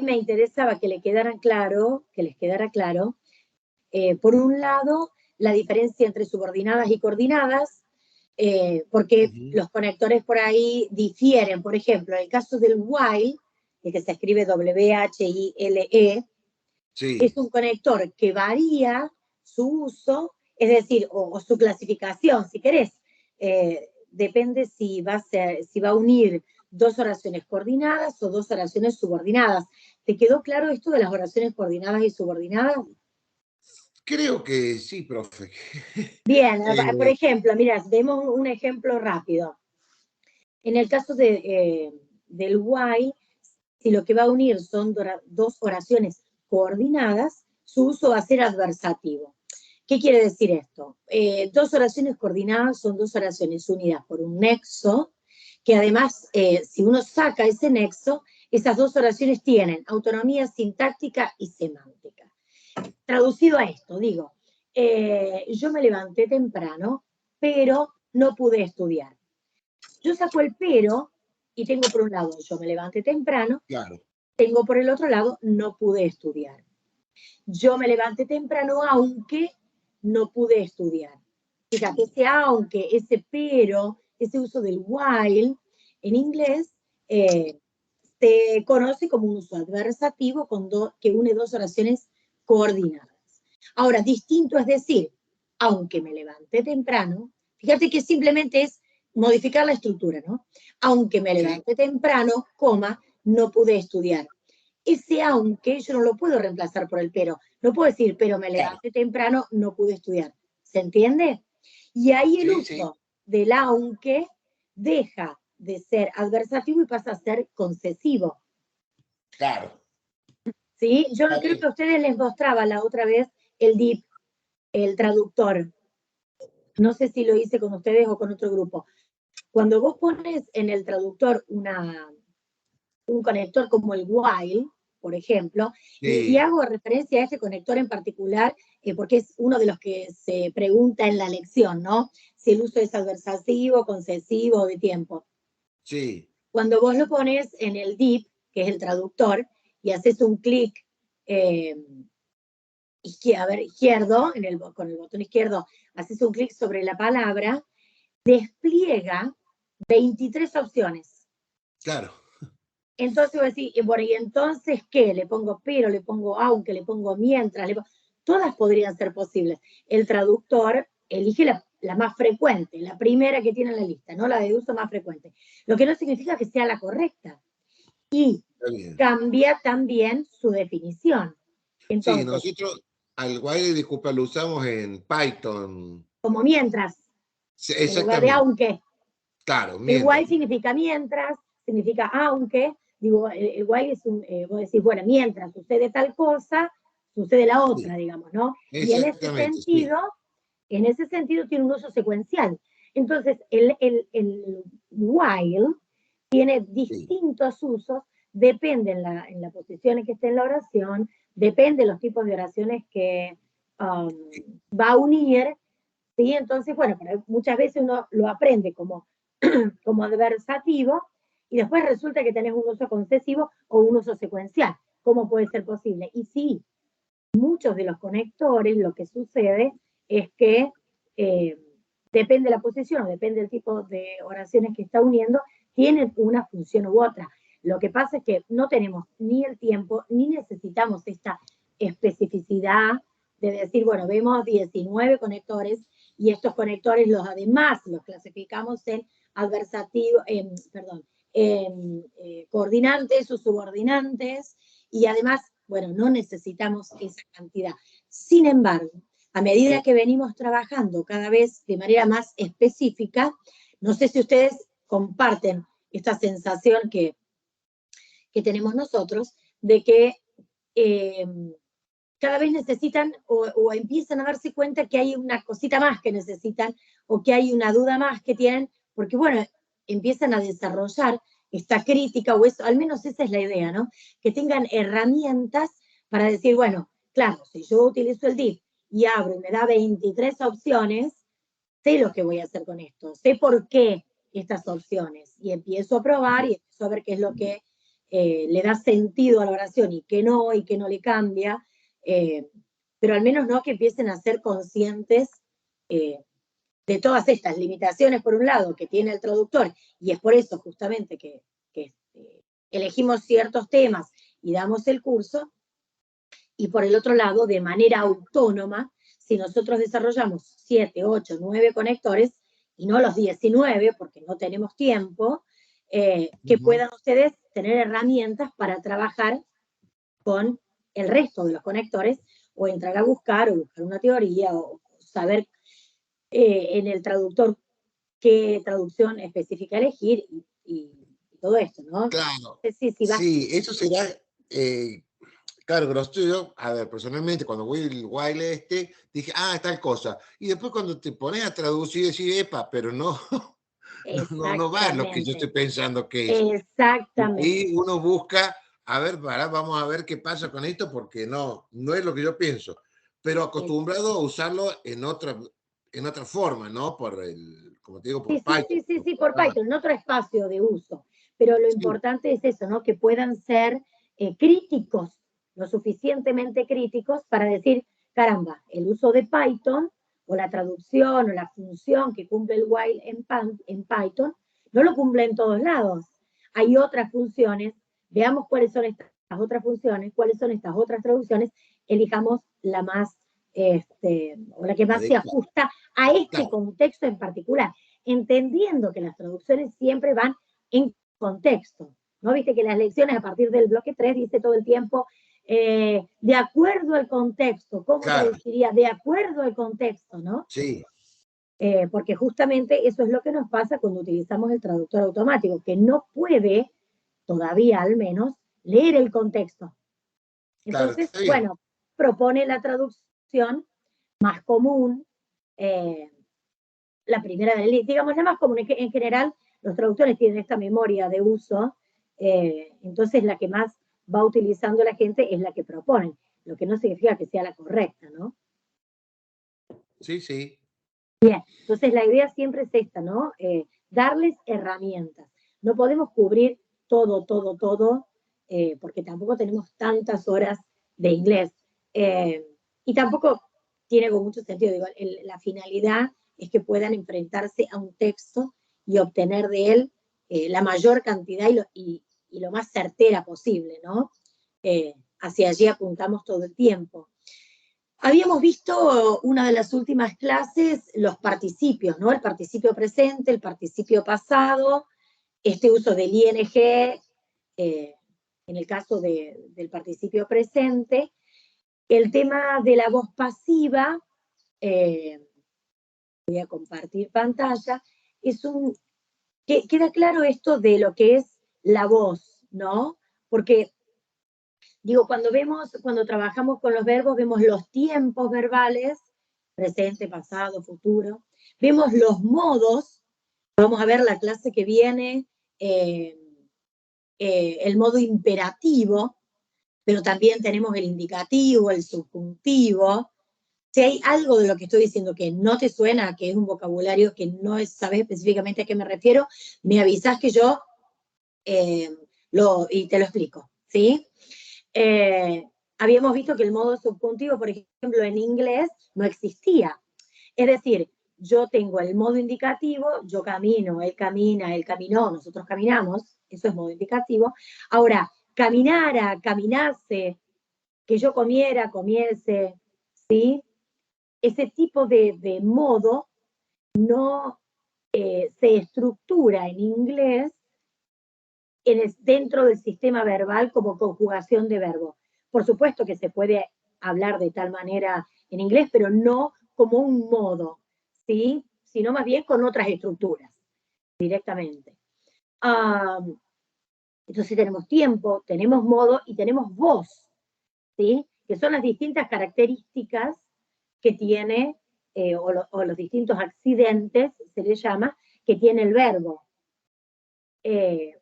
me interesaba que les quedara claro, por un lado, la diferencia entre subordinadas y coordinadas, porque los conectores por ahí difieren. Por ejemplo, en el caso del while, el que se escribe W-H-I-L-E, es un conector que varía su uso, es decir, o su clasificación, si querés. Depende si va a unir dos oraciones coordinadas o dos oraciones subordinadas. ¿Te quedó claro esto de las oraciones coordinadas y subordinadas? Creo que sí, profe. Bien, por ejemplo, mirá, vemos un ejemplo rápido. En el caso del while, si lo que va a unir son dos oraciones coordinadas, su uso va a ser adversativo. ¿Qué quiere decir esto? Dos oraciones coordinadas son dos oraciones unidas por un nexo, que además, si uno saca ese nexo, esas dos oraciones tienen autonomía sintáctica y semántica. Traducido a esto, digo, yo me levanté temprano, pero no pude estudiar. Yo saco el pero y tengo por un lado, yo me levanté temprano, claro. Tengo por el otro lado, no pude estudiar. Yo me levanté temprano, aunque no pude estudiar. Fíjate, ese aunque, ese pero, ese uso del while, en inglés, se conoce como un uso adversativo que une dos oraciones coordinadas. Ahora, distinto es decir, aunque me levanté temprano, fíjate que simplemente es modificar la estructura, ¿no? Aunque me levanté temprano, no pude estudiar. Ese aunque yo no lo puedo reemplazar por el pero. No puedo decir, pero me levanté temprano, no pude estudiar. ¿Se entiende? Y ahí el uso del aunque deja de ser adversativo y pasa a ser concesivo. Claro. ¿Sí? Yo creo que a ustedes les mostraba la otra vez el DIP, el traductor. No sé si lo hice con ustedes o con otro grupo. Cuando vos pones en el traductor un conector como el while, por ejemplo, y hago referencia a este conector en particular porque es uno de los que se pregunta en la lección, ¿no? Si el uso es adversativo, concesivo o de tiempo. Sí. Cuando vos lo pones en el DIP, que es el traductor, y haces un clic izquierdo, con el botón izquierdo, haces un clic sobre la palabra, despliega 23 opciones. Claro. Entonces voy a decir, bueno, ¿y entonces qué? Le pongo pero, le pongo aunque, le pongo mientras, todas podrían ser posibles. El traductor elige la más frecuente, la primera que tiene en la lista, no la de uso más frecuente. Lo que no significa que sea la correcta. Y cambia también su definición. Entonces, sí, nosotros al while, disculpa, lo usamos en Python. Como mientras, sí, en lugar de aunque. Claro, mientras. El while significa mientras, significa aunque. Digo, el while es vos decís, bueno, mientras sucede tal cosa, sucede la otra, digamos, ¿no? Y en ese sentido tiene un uso secuencial. Entonces, el while tiene distintos usos, depende en la posición en que esté en la oración, depende de los tipos de oraciones que va a unir, ¿sí? Entonces, bueno, muchas veces uno lo aprende como adversativo y después resulta que tenés un uso concesivo o un uso secuencial. ¿Cómo puede ser posible? Y sí, muchos de los conectores, lo que sucede es que depende de la posición, depende del tipo de oraciones que está uniendo, tienen una función u otra. Lo que pasa es que no tenemos ni el tiempo, ni necesitamos esta especificidad de decir, bueno, vemos 19 conectores y estos conectores además los clasificamos en coordinantes o subordinantes y además, bueno, no necesitamos esa cantidad. Sin embargo, a medida que venimos trabajando cada vez de manera más específica, no sé si ustedes comparten esta sensación que tenemos nosotros de que cada vez necesitan o empiezan a darse cuenta que hay una cosita más que necesitan o que hay una duda más que tienen, porque bueno, empiezan a desarrollar esta crítica, o eso, al menos esa es la idea, ¿no? Que tengan herramientas para decir, bueno, claro, si yo utilizo el DIF y abro y me da 23 opciones, sé lo que voy a hacer con esto, sé por qué estas opciones, y empiezo a probar y empiezo a ver qué es lo que le da sentido a la oración y que no le cambia, pero al menos no que empiecen a ser conscientes de todas estas limitaciones, por un lado, que tiene el traductor, y es por eso justamente que elegimos ciertos temas y damos el curso, y por el otro lado, de manera autónoma, si nosotros desarrollamos 7, 8, 9 conectores, y no los 19, porque no tenemos tiempo, que puedan ustedes tener herramientas para trabajar con el resto de los conectores, o entrar a buscar, o buscar una teoría, o saber en el traductor qué traducción específica elegir, y todo esto, ¿no? Claro. Sí, eso será... claro, que lo estudio, a ver, personalmente, cuando voy al Wiley dije, tal cosa. Y después cuando te pones a traducir, decís, epa, pero no, no va lo que yo estoy pensando que es. Exactamente. Y uno busca, a ver, vamos a ver qué pasa con esto, porque no es lo que yo pienso. Pero acostumbrado a usarlo en otra forma, ¿no? Como te digo, por Python. Sí, por Python, en otro espacio de uso. Pero lo importante es eso, ¿no? Que puedan ser críticos, lo suficientemente críticos para decir, caramba, el uso de Python, o la traducción, o la función que cumple el while en Python, no lo cumple en todos lados. Hay otras funciones, veamos cuáles son estas otras funciones, cuáles son estas otras traducciones, elijamos la más, o la que más se ajusta a este contexto en particular, entendiendo que las traducciones siempre van en contexto, ¿no? Viste que las lecciones a partir del bloque 3 dice todo el tiempo, de acuerdo al contexto, ¿cómo traduciría? De acuerdo al contexto, ¿no? Sí. Porque justamente eso es lo que nos pasa cuando utilizamos el traductor automático, que no puede, todavía al menos, leer el contexto. Entonces, bueno, propone la traducción más común, la primera, digamos, la más común. En general, los traductores tienen esta memoria de uso, entonces la que más va utilizando la gente es la que proponen, lo que no significa que sea la correcta, ¿no? Sí. Bien, entonces la idea siempre es esta, ¿no? Darles herramientas. No podemos cubrir todo, porque tampoco tenemos tantas horas de inglés. Y tampoco tiene con mucho sentido, digo, la finalidad es que puedan enfrentarse a un texto y obtener de él la mayor cantidad y lo más certera posible, ¿no? Hacia allí apuntamos todo el tiempo. Habíamos visto una de las últimas clases los participios, ¿no? El participio presente, el participio pasado, este uso del ing, en el caso del participio presente, el tema de la voz pasiva, voy a compartir pantalla, queda claro esto de lo que es la voz, ¿no? Porque digo, cuando trabajamos con los verbos, vemos los tiempos verbales, presente, pasado, futuro. Vemos los modos, vamos a ver la clase que viene, el modo imperativo, pero también tenemos el indicativo, el subjuntivo. Si hay algo de lo que estoy diciendo que no te suena, que es un vocabulario que no sabes específicamente a qué me refiero, me avisas que yo y te lo explico, ¿sí? Habíamos visto que el modo subjuntivo, por ejemplo, en inglés no existía. Es decir, yo tengo el modo indicativo, yo camino, él camina, él caminó, nosotros caminamos, eso es modo indicativo. Ahora, caminara, caminase, que yo comiera, comiese, ¿sí? Ese tipo de modo no se estructura en inglés dentro del sistema verbal como conjugación de verbo. Por supuesto que se puede hablar de tal manera en inglés, pero no como un modo, ¿sí? Sino más bien con otras estructuras, directamente. Entonces tenemos tiempo, tenemos modo y tenemos voz, ¿sí? Que son las distintas características que tiene, o los distintos accidentes, se le llama, que tiene el verbo.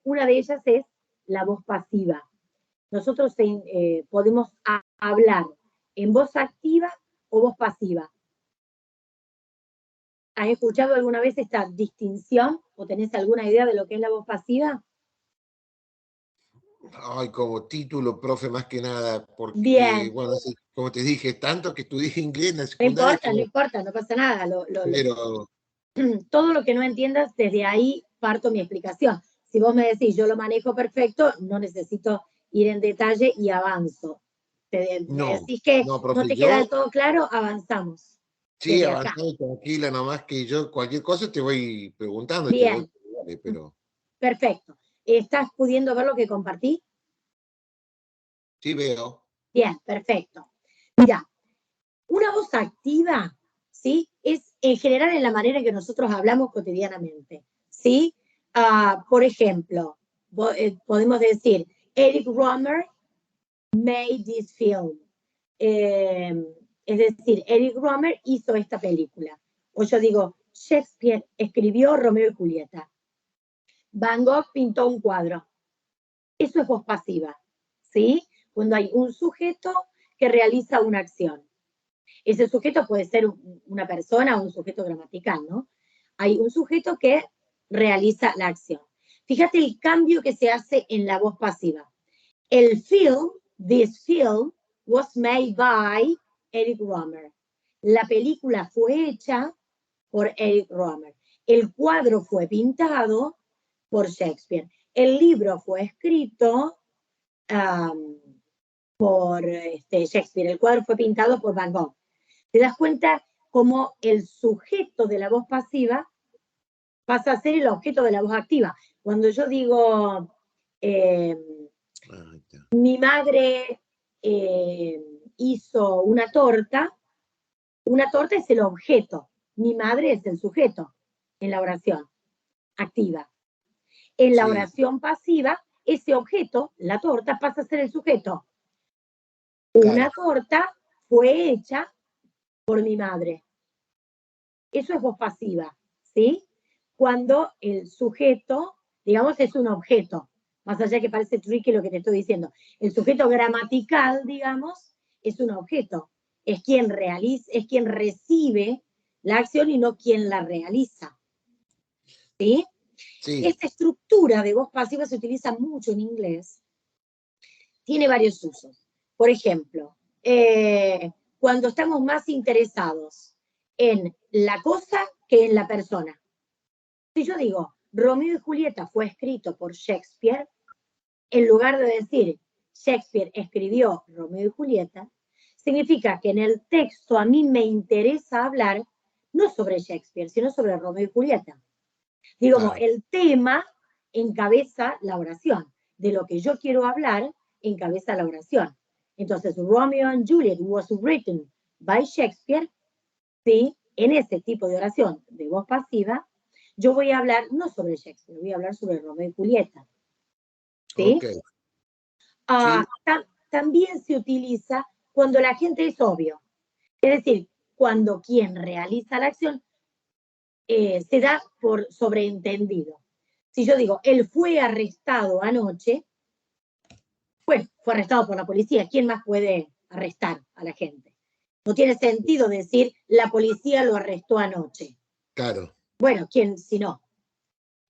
Una de ellas es la voz pasiva. Nosotros podemos hablar en voz activa o voz pasiva. ¿Has escuchado alguna vez esta distinción o tenés alguna idea de lo que es la voz pasiva? Ay, como título, profe, más que nada, porque, Bien. bueno, como te dije, tanto que estudié inglés en la No secundaria importa, no importa, no pasa nada. pero Todo lo que no entiendas, desde ahí parto mi explicación. Si vos me decís, yo lo manejo perfecto, no necesito ir en detalle y avanzo. Me no, decís que no, no profe, te queda del todo claro, avanzamos sí, desde acá. avanzado, tranquila, nomás que yo cualquier cosa te voy preguntando, te voy, Bien, pero perfecto. ¿Estás pudiendo ver lo que compartí? sí veo. Bien, perfecto. Mira, una voz activa, ¿sí? Es en general en la manera en que nosotros hablamos cotidianamente, ¿sí? Por ejemplo, podemos decir, Eric Rohmer made this film. Eh, es decir, Eric Rohmer hizo esta película. O yo digo, Shakespeare escribió Romeo y Julieta. Van Gogh pintó un cuadro. Eso es voz pasiva, ¿sí? Cuando hay un sujeto que realiza una acción. Ese sujeto puede ser una persona o un sujeto gramatical, ¿no? Hay un sujeto que realiza la acción. Fíjate el cambio que se hace en la voz pasiva. El film, this film, was made by Eric Rohmer. La película fue hecha por Eric Rohmer. El cuadro fue pintado por Shakespeare. El libro fue escrito por Shakespeare. El cuadro fue pintado por Van Gogh. ¿Te das cuenta cómo el sujeto de la voz pasiva pasa a ser el objeto de la voz activa? Cuando yo digo, mi madre hizo una torta es el objeto, mi madre es el sujeto en la oración activa. En la Sí, oración pasiva, ese objeto, la torta, pasa a ser el sujeto. claro. Una torta fue hecha por mi madre. Eso es voz pasiva, ¿sí? Cuando el sujeto, digamos, es un objeto, más allá que parece tricky lo que te estoy diciendo. El sujeto gramatical, digamos, es un objeto. Es quien realiza, es quien recibe la acción y no quien la realiza. ¿Sí? Sí, Esta estructura de voz pasiva se utiliza mucho en inglés. Tiene varios usos. Por ejemplo, cuando estamos más interesados en la cosa que en la persona. Si yo digo, Romeo y Julieta fue escrito por Shakespeare, en lugar de decir, Shakespeare escribió Romeo y Julieta, significa que en el texto a mí me interesa hablar no sobre Shakespeare, sino sobre Romeo y Julieta. Digo, claro. el tema encabeza la oración. De lo que yo quiero hablar, encabeza la oración. Entonces, Romeo and Juliet was written by Shakespeare, ¿sí? En ese tipo de oración de voz pasiva, yo voy a hablar no sobre Shakespeare, voy a hablar sobre Romeo y Julieta, ¿sí? Ok. Sí, También se utiliza cuando la gente es obvio. Es decir, cuando quien realiza la acción se da por sobreentendido. Si yo digo, él fue arrestado anoche, bueno, fue arrestado por la policía, ¿quién más puede arrestar a la gente? No tiene sentido decir, la policía lo arrestó anoche. claro. Bueno, ¿quién si no?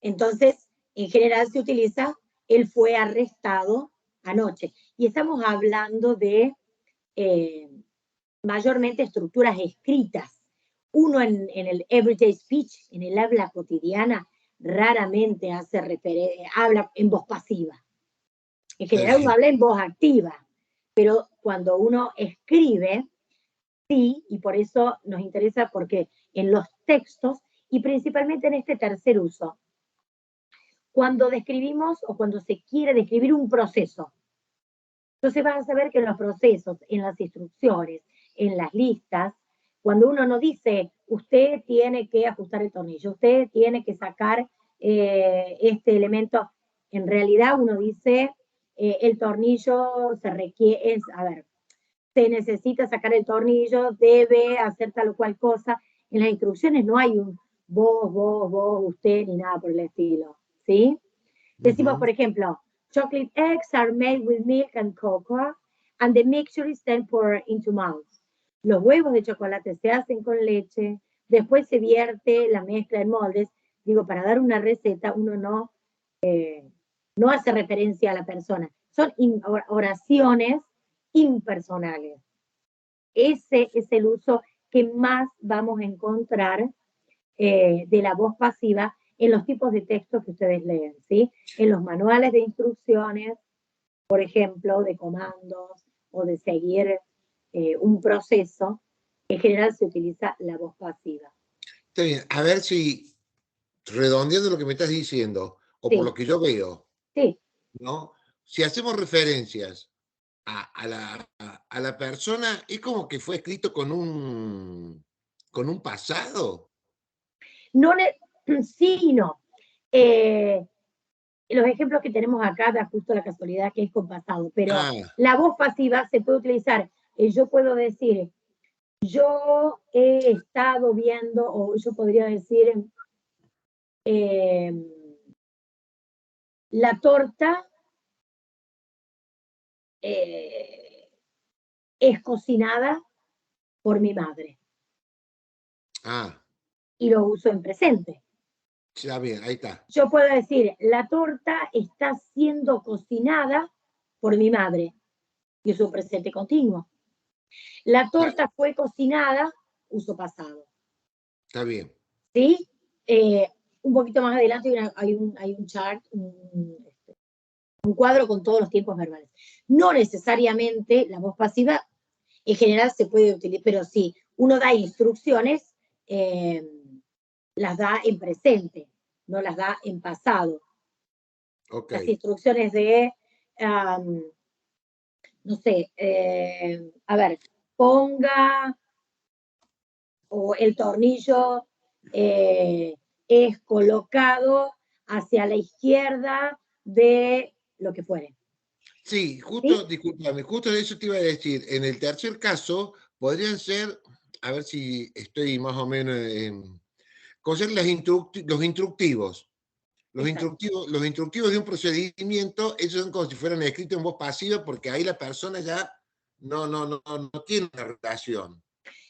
Entonces, en general se utiliza, él fue arrestado anoche. Y estamos hablando de mayormente estructuras escritas. Uno en el everyday speech, en el habla cotidiana, raramente habla en voz pasiva. En general uno Sí, habla en voz activa, pero cuando uno escribe, sí, y por eso nos interesa porque en los textos, y principalmente en este tercer uso, cuando describimos o cuando se quiere describir un proceso, entonces vas a saber que en los procesos, en las instrucciones, en las listas, cuando uno no dice, usted tiene que ajustar el tornillo, usted tiene que sacar este elemento, en realidad uno dice, el tornillo se requiere, a ver, se necesita sacar el tornillo, debe hacer tal o cual cosa. En las instrucciones no hay un vos, usted, ni nada por el estilo, ¿sí? Decimos, por ejemplo, chocolate eggs are made with milk and cocoa, and the mixture is then poured into molds. Los huevos de chocolate se hacen con leche, después se vierte la mezcla en moldes. Digo, para dar una receta, uno no hace referencia a la persona, son oraciones impersonales. Ese es el uso que más vamos a encontrar de la voz pasiva en los tipos de textos que ustedes leen, ¿sí? En los manuales de instrucciones, por ejemplo, de comandos o de seguir un proceso, en general se utiliza la voz pasiva. Está bien, a ver si, redondeando lo que me estás diciendo, o por lo que yo veo, ¿no? Si hacemos referencias a la persona, es como que fue escrito con un pasado. No, sí y no. Los ejemplos que tenemos acá da justo la casualidad que es con pasado, pero la voz pasiva se puede utilizar. Yo puedo decir, yo he estado viendo, o yo podría decir, la torta es cocinada por mi madre. Y lo uso en presente. Ya bien, ahí está. Yo puedo decir, la torta está siendo cocinada por mi madre. Y uso presente continuo. La torta fue cocinada, uso pasado. Está bien. ¿Sí? Un poquito más adelante hay un chart, un cuadro con todos los tiempos verbales. No necesariamente la voz pasiva, en general se puede utilizar, pero sí, uno da instrucciones, las da en presente, no las da en pasado. Las instrucciones de, no sé, a ver, ponga, o el tornillo es colocado hacia la izquierda de lo que fuere. Sí, justo, discúlpame, justo de eso te iba a decir. En el tercer caso, podrían ser, a ver si estoy más o menos conocer los instructivos. Los instructivos de un procedimiento, ellos son como si fueran escritos en voz pasiva, porque ahí la persona ya no tiene una relación.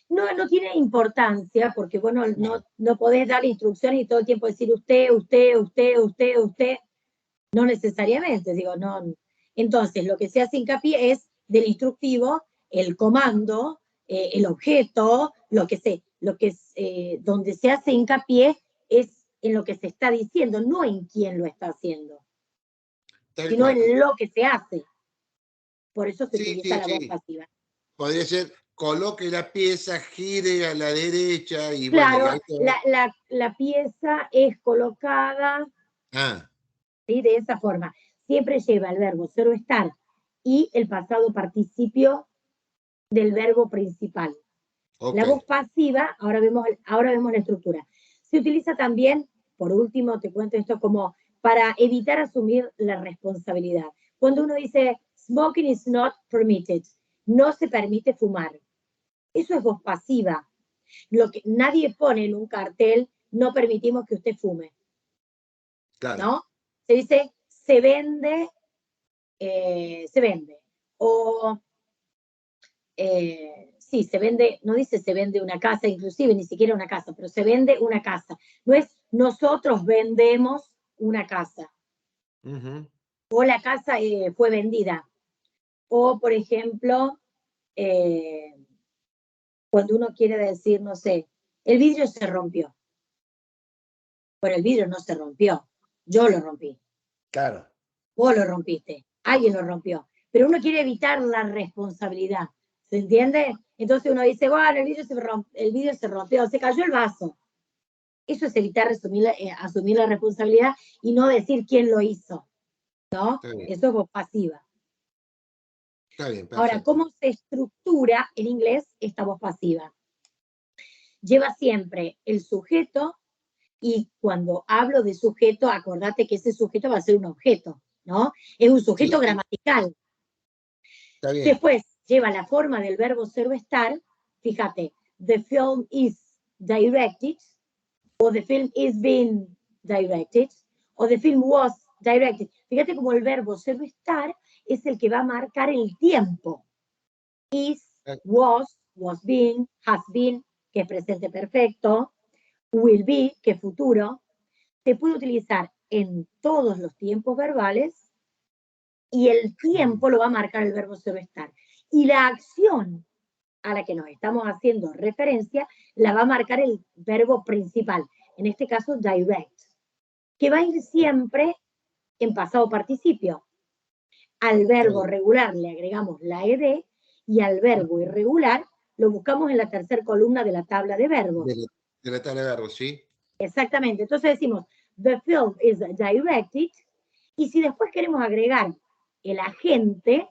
No tiene importancia, porque bueno, no podés dar instrucciones y todo el tiempo decir usted. No necesariamente, digo, no. Entonces, lo que se hace hincapié es del instructivo, el comando, el objeto, donde se hace hincapié es en lo que se está diciendo, no en quién lo está haciendo, sino en lo que se hace. Por eso se utiliza la voz pasiva. Podría ser, coloque la pieza, gire a la derecha y claro, bueno. la pieza es colocada ¿sí? De esa forma. Siempre lleva el verbo ser o estar y el pasado participio del verbo principal. La voz pasiva, ahora vemos la estructura. Se utiliza también, por último, te cuento esto como para evitar asumir la responsabilidad. Cuando uno dice, smoking is not permitted, no se permite fumar. Eso es voz pasiva. Lo que nadie pone en un cartel, no permitimos que usted fume. Claro. ¿No? Se dice, se vende. O sí, se vende, no dice se vende una casa, inclusive ni siquiera una casa, pero se vende una casa. No es nosotros vendemos una casa. O la casa fue vendida. O, por ejemplo, cuando uno quiere decir, no sé, el vidrio se rompió. Pero el vidrio no se rompió. Yo lo rompí. Claro. Vos lo rompiste. Alguien lo rompió. Pero uno quiere evitar la responsabilidad. ¿Se entiende? Entonces uno dice, bueno, el vidrio se rompió, se cayó el vaso. Eso es evitar asumir la responsabilidad y no decir quién lo hizo. ¿No? Eso es voz pasiva. Está bien, ahora, ¿cómo se estructura en inglés esta voz pasiva? Lleva siempre el sujeto y cuando hablo de sujeto, acordate que ese sujeto va a ser un objeto, ¿no? Es un sujeto gramatical. Está bien. Después lleva la forma del verbo ser o estar. Fíjate, the film is directed, o the film is being directed, o the film was directed. Fíjate como el verbo ser o estar es el que va a marcar el tiempo. Is, was been, has been, que es presente perfecto, will be, que es futuro. Se puede utilizar en todos los tiempos verbales y el tiempo lo va a marcar el verbo ser o estar. Y la acción a la que nos estamos haciendo referencia la va a marcar el verbo principal, en este caso direct, que va a ir siempre en pasado participio. Al verbo regular le agregamos la ed y al verbo irregular lo buscamos en la tercera columna de la tabla de verbos. De la tabla de verbos, sí. Exactamente. Entonces decimos, the film is directed, y si después queremos agregar el agente,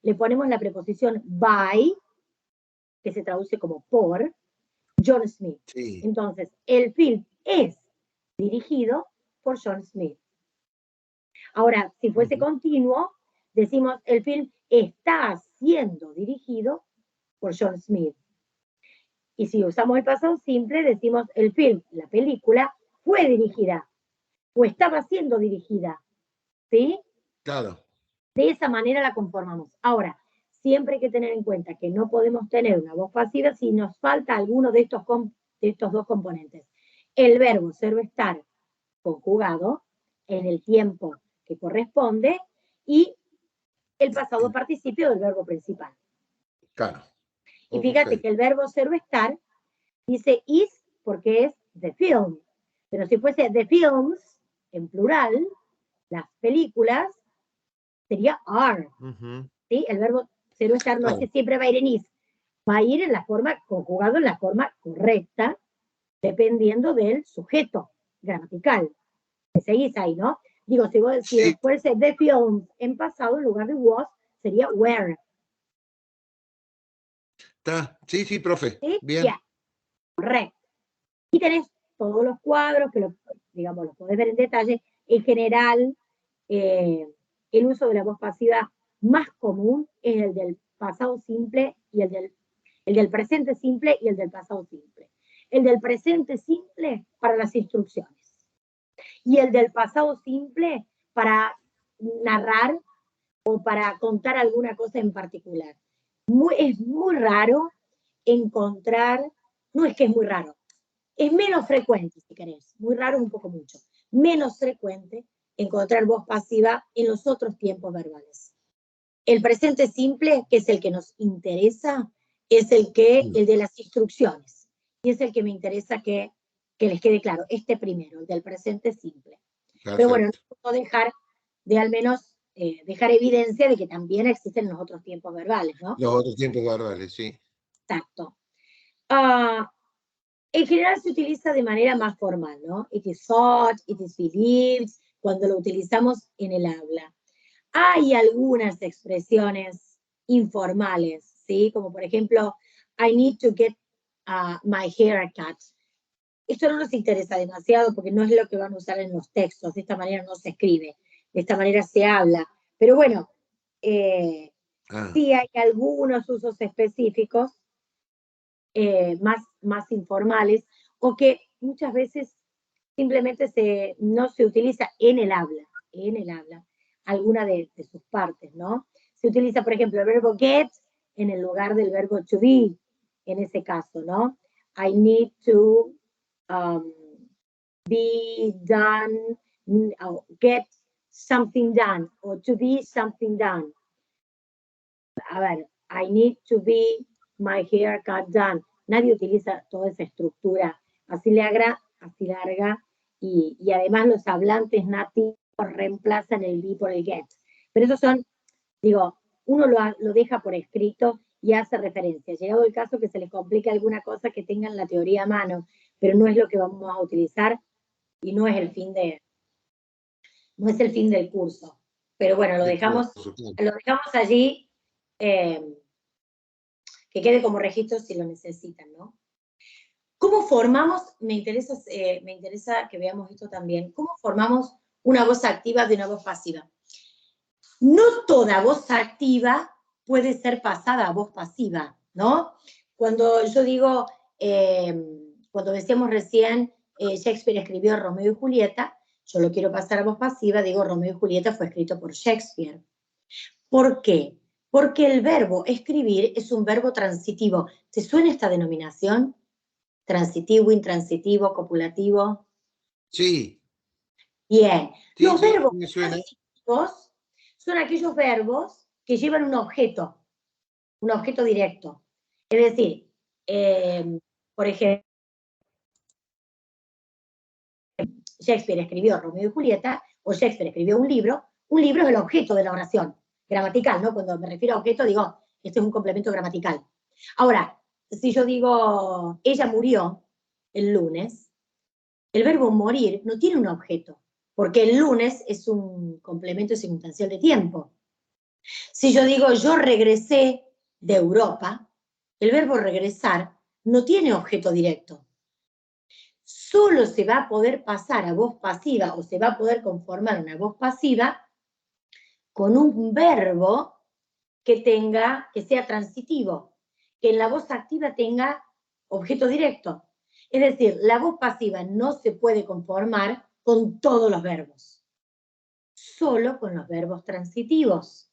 le ponemos la preposición by, que se traduce como por, John Smith. Sí. Entonces, el film es dirigido por John Smith. Ahora, si fuese continuo, decimos, el film está siendo dirigido por John Smith. Y si usamos el pasado simple, decimos, el film, la película, fue dirigida o estaba siendo dirigida. ¿Sí? Claro. De esa manera la conformamos. Ahora, siempre hay que tener en cuenta que no podemos tener una voz pasiva si nos falta alguno de estos dos componentes. El verbo ser o estar conjugado en el tiempo que corresponde y el pasado participio del verbo principal. Claro. Y fíjate que el verbo ser o estar dice is porque es the film. Pero si fuese the films, en plural, las películas, sería are. ¿Sí? El verbo ser o estar no es que siempre va a ir en is, va a ir en la forma, conjugado en la forma correcta, dependiendo del sujeto gramatical. ¿Me seguís ahí, no? Digo, si fuese the films en pasado, en lugar de was, sería were. Sí, profe. ¿Sí? Bien. Yeah. Correcto. Y tenés todos los cuadros, que digamos, los podés ver en detalle. En general, el uso de la voz pasiva más común es el del pasado simple y el del presente simple y el del pasado simple. El del presente simple para las instrucciones. Y el del pasado simple para narrar o para contar alguna cosa en particular. Es muy raro encontrar, no es que es muy raro, es menos frecuente, si querés, muy raro es un poco mucho, menos frecuente encontrar voz pasiva en los otros tiempos verbales. El presente simple, que es el que nos interesa, es el de las instrucciones, y es el que me interesa que les quede claro, este primero, el del presente simple. Perfecto. Pero bueno, no puedo dejar de al menos dejar evidencia de que también existen los otros tiempos verbales, ¿no? Los otros tiempos verbales, sí. Exacto. En general se utiliza de manera más formal, ¿no? It is thought, it is believed, cuando lo utilizamos en el habla. Hay algunas expresiones informales, ¿sí? Como por ejemplo, I need to get my hair cut. Esto no nos interesa demasiado porque no es lo que van a usar en los textos, de esta manera no se escribe, de esta manera se habla. Pero bueno, sí hay algunos usos específicos más informales, o que muchas veces simplemente no se utiliza en el habla, alguna de sus partes, ¿no? Se utiliza, por ejemplo, el verbo get en el lugar del verbo to be, en ese caso, ¿no? I need to be done, or get something done, or to be something done. A ver, I need to be my haircut done. Nadie utiliza toda esa estructura así larga, y además los hablantes nativos reemplazan el be por el get. Pero esos son, digo, uno lo deja por escrito y hace referencia. Llegado el caso que se les complique alguna cosa, que tengan la teoría a mano, pero no es lo que vamos a utilizar y no es el fin del curso. Pero bueno, lo dejamos allí, que quede como registro si lo necesitan, ¿no? ¿Cómo formamos? Me interesa que veamos esto también. ¿Cómo formamos una voz activa de una voz pasiva? No toda voz activa puede ser pasada a voz pasiva, ¿no? Cuando yo digo, cuando decíamos recién, Shakespeare escribió Romeo y Julieta, yo lo quiero pasar a voz pasiva, digo Romeo y Julieta fue escrito por Shakespeare. ¿Por qué? Porque el verbo escribir es un verbo transitivo. ¿Te suena esta denominación? Transitivo, intransitivo, copulativo. Sí. Bien. Sí, los verbos transitivos son aquellos verbos que llevan un objeto directo. Es decir, por ejemplo, Shakespeare escribió Romeo y Julieta, o Shakespeare escribió un libro es el objeto de la oración gramatical, ¿no? Cuando me refiero a objeto, digo, esto es un complemento gramatical. Ahora, si yo digo, ella murió el lunes, el verbo morir no tiene un objeto, porque el lunes es un complemento circunstancial de tiempo. Si yo digo, yo regresé de Europa, el verbo regresar no tiene objeto directo. Solo se va a poder pasar a voz pasiva o se va a poder conformar una voz pasiva con un verbo que sea transitivo, que en la voz activa tenga objeto directo. Es decir, la voz pasiva no se puede conformar con todos los verbos, solo con los verbos transitivos.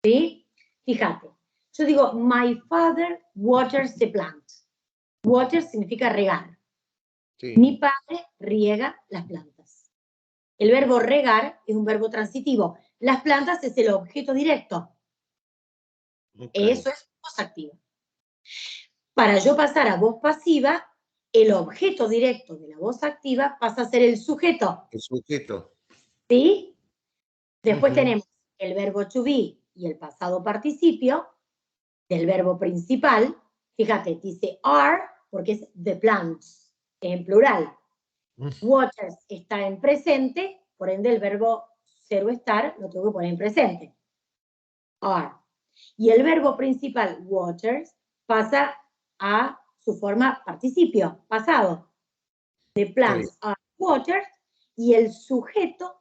¿Sí? Fíjate, yo digo, my father waters the plant. Water significa regar. Sí. Mi padre riega las plantas. El verbo regar es un verbo transitivo. Las plantas es el objeto directo. Okay. Eso es voz activa. Para yo pasar a voz pasiva, el objeto directo de la voz activa pasa a ser el sujeto. El sujeto. ¿Sí? Después tenemos el verbo to be y el pasado participio del verbo principal. Fíjate, dice are porque es the plants, en plural. Waters está en presente, por ende el verbo ser o estar lo tengo que poner en presente. Are. Y el verbo principal, waters, pasa a su forma participio, pasado. The plants are waters, y el sujeto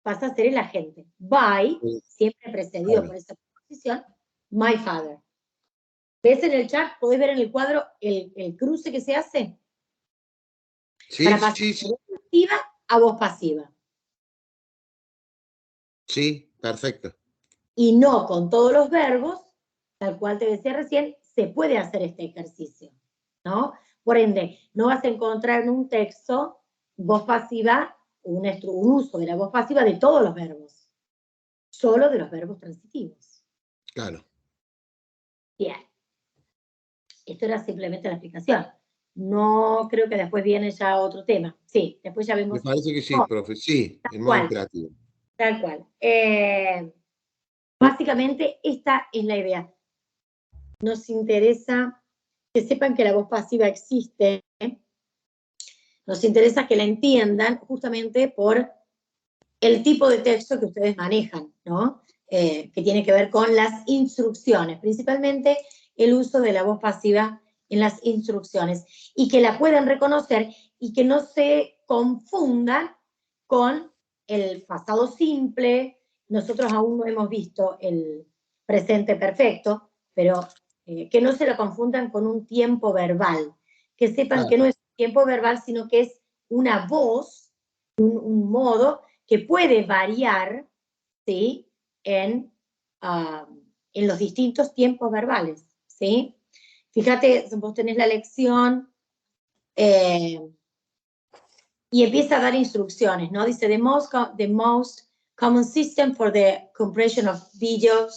pasa a ser el agente. By, siempre precedido por esa preposición, my father. ¿Ves en el chat? ¿Podés ver en el cuadro el cruce que se hace? Sí, para pasar de voz activa a voz pasiva. Sí, perfecto. Y no con todos los verbos, tal cual te decía recién, se puede hacer este ejercicio, ¿no? Por ende, no vas a encontrar en un texto voz pasiva, un uso de la voz pasiva de todos los verbos, solo de los verbos transitivos. Claro. Bien. Esto era simplemente la explicación. No creo que después viene ya otro tema. Sí, después ya vemos. Me parece que sí, profe. Sí, en modo imperativo. Tal cual. Básicamente, esta es la idea. Nos interesa que sepan que la voz pasiva existe. Nos interesa que la entiendan justamente por el tipo de texto que ustedes manejan, ¿no? Que tiene que ver con las instrucciones, principalmente el uso de la voz pasiva en las instrucciones, y que la puedan reconocer y que no se confundan con el pasado simple. Nosotros aún no hemos visto el presente perfecto, pero que no se lo confundan con un tiempo verbal, que sepan que no es un tiempo verbal, sino que es una voz, un modo que puede variar, ¿sí? En los distintos tiempos verbales, ¿sí? Fíjate, vos tenés la lección y empieza a dar instrucciones, ¿no? Dice, the most common system for the compression of video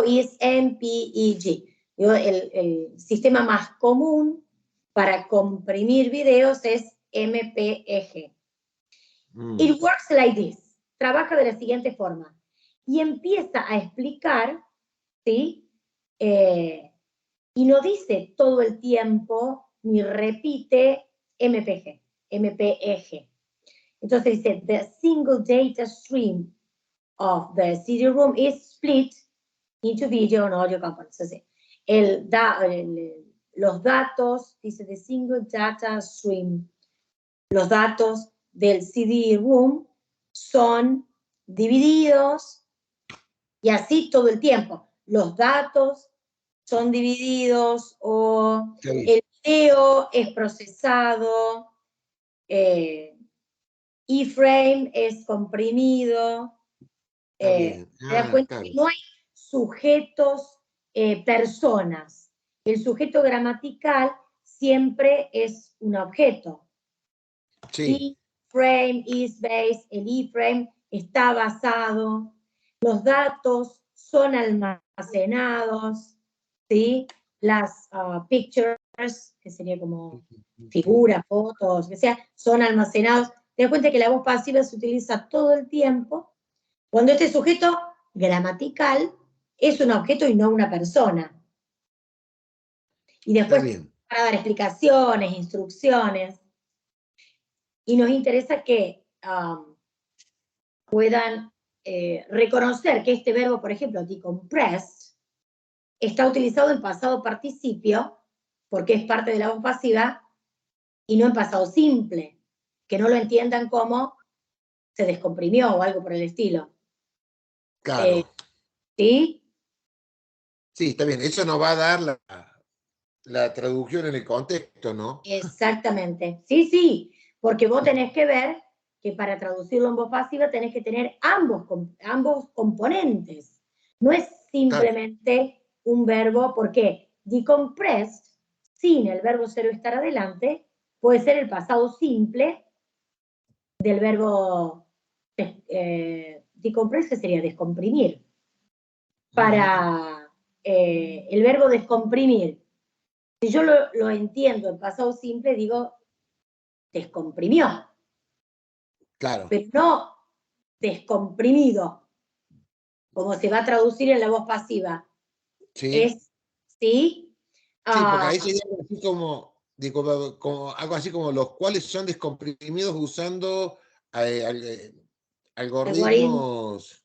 is MPEG. El sistema más común para comprimir videos es MPEG. It works like this. Trabaja de la siguiente forma. Y empieza a explicar, ¿sí? Y no dice todo el tiempo, ni repite MPEG. Entonces dice, the single data stream of the CD-ROM is split into video and audio components. Los datos, dice the single data stream, los datos del CD-ROM son divididos, y así todo el tiempo. Los datos son divididos, o el video es procesado, iframe es comprimido. ¿Te das cuenta que no hay sujetos, personas? El sujeto gramatical siempre es un objeto. Sí. Frame, is base, el iframe está basado, los datos son almacenados, ¿sí? Las pictures, que sería como figuras, fotos, que sea, son almacenados. Te das cuenta que la voz pasiva se utiliza todo el tiempo, cuando este sujeto gramatical es un objeto y no una persona. Y después para dar explicaciones, instrucciones, y nos interesa que puedan reconocer que este verbo, por ejemplo, decompressed, está utilizado en pasado participio, porque es parte de la voz pasiva, y no en pasado simple, que no lo entiendan como se descomprimió o algo por el estilo. Claro. ¿Sí? Sí, está bien. Eso nos va a dar la traducción en el contexto, ¿no? Exactamente. Sí, sí, porque vos tenés que ver que para traducirlo en voz pasiva tenés que tener ambos componentes. No es simplemente un verbo, porque decompressed, sin el verbo ser o estar adelante, puede ser el pasado simple del verbo decompressed, que sería descomprimir. Para el verbo descomprimir, si yo lo entiendo en pasado simple, digo descomprimió. Claro. Pero no descomprimido, como se va a traducir en la voz pasiva. Sí. ¿Sí? Sí, porque ahí sería algo así como algo así como los cuales son descomprimidos usando algoritmos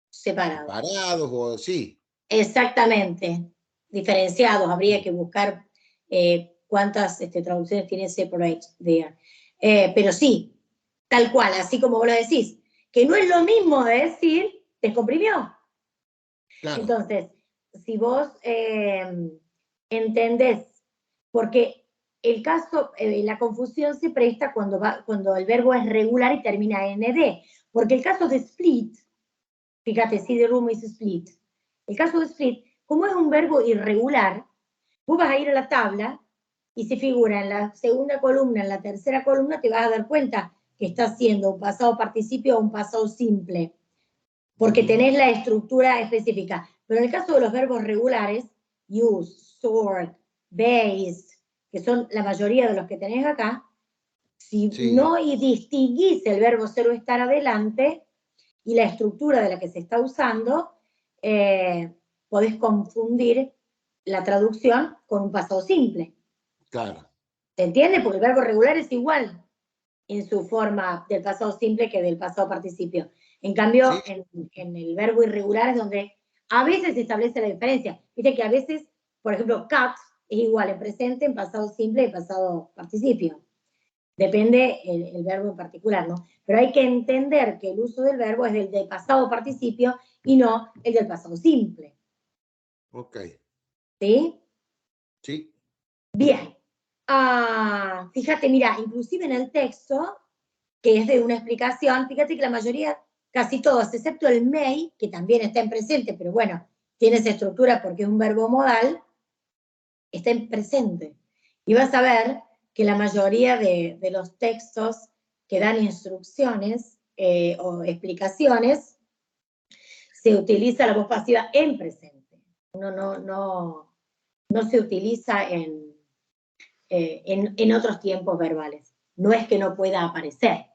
separados o sí. Exactamente, diferenciados. Habría que buscar cuántas traducciones tiene separate there. Pero sí, tal cual, así como vos lo decís, que no es lo mismo de decir descomprimió. Claro. Entonces, si vos entendés, porque el caso, la confusión se presta cuando el verbo es regular y termina en ed, porque el caso de split, fíjate, si the room is split, el caso de split, como es un verbo irregular, vos vas a ir a la tabla y se figura en la segunda columna, en la tercera columna, te vas a dar cuenta que está haciendo un pasado participio o un pasado simple, porque tenés la estructura específica. Pero en el caso de los verbos regulares, use, sort, based, que son la mayoría de los que tenés acá, si no distinguís el verbo ser o estar adelante y la estructura de la que se está usando, podés confundir la traducción con un pasado simple. Claro. ¿Se entiende? Porque el verbo regular es igual en su forma del pasado simple que del pasado participio. En cambio, en el verbo irregular es donde a veces se establece la diferencia. Viste que a veces, por ejemplo, cut es igual en presente, en pasado simple y en pasado participio. Depende el verbo en particular, ¿no? Pero hay que entender que el uso del verbo es el del pasado participio y no el del pasado simple. Ok. ¿Sí? Sí. Bien. Fíjate, mira, inclusive en el texto, que es de una explicación, fíjate que la mayoría, casi todos, excepto el may, que también está en presente, pero bueno, tiene esa estructura porque es un verbo modal, está en presente. Y vas a ver que la mayoría de los textos que dan instrucciones o explicaciones, se utiliza la voz pasiva en presente. No se utiliza en otros tiempos verbales. No es que no pueda aparecer,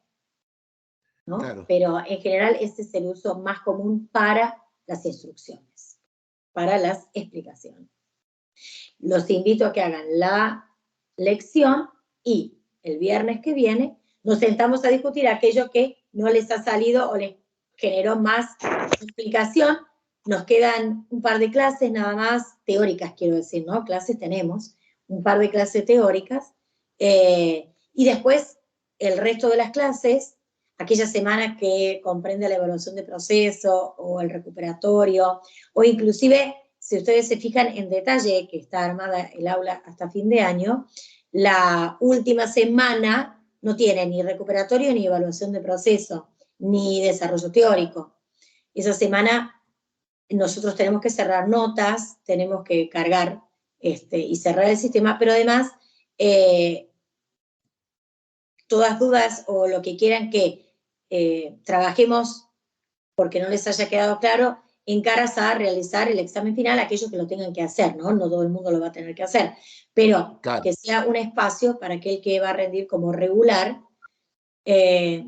¿no? Claro. Pero en general ese es el uso más común para las instrucciones, para las explicaciones. Los invito a que hagan la lección y el viernes que viene nos sentamos a discutir aquello que no les ha salido o les generó más explicación. Nos quedan un par de clases nada más, teóricas quiero decir, ¿no? Clases tenemos, un par de clases teóricas, y después el resto de las clases, aquellas semanas que comprende la evaluación de proceso o el recuperatorio, o inclusive, si ustedes se fijan en detalle, que está armada el aula hasta fin de año, la última semana no tiene ni recuperatorio ni evaluación de proceso, ni desarrollo teórico. Esa semana nosotros tenemos que cerrar notas, tenemos que cargar y cerrar el sistema, pero además todas dudas o lo que quieran que trabajemos porque no les haya quedado claro, en caras a realizar el examen final aquellos que lo tengan que hacer, ¿no? No todo el mundo lo va a tener que hacer, pero claro, que sea un espacio para aquel que va a rendir como regular, que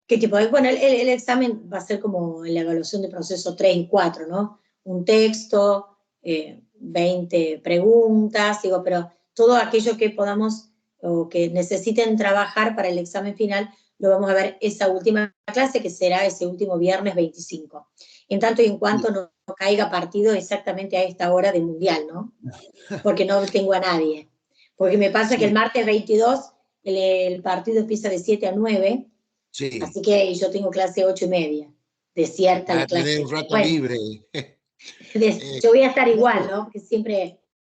tipo, bueno, el examen va a ser como la evaluación de proceso 3 y 4, ¿no? Un texto, 20 preguntas, digo, pero todo aquello que podamos o que necesiten trabajar para el examen final, lo vamos a ver esa última clase, que será ese último viernes 25. En tanto y en cuanto no caiga partido exactamente a esta hora del Mundial, ¿no? Porque no tengo a nadie. Porque me pasa que el martes 22 el partido empieza de 7 a 9, así que yo tengo clase 8:30, desierta la clase. Tener un rato libre. Yo voy a estar igual, ¿no? Porque siempre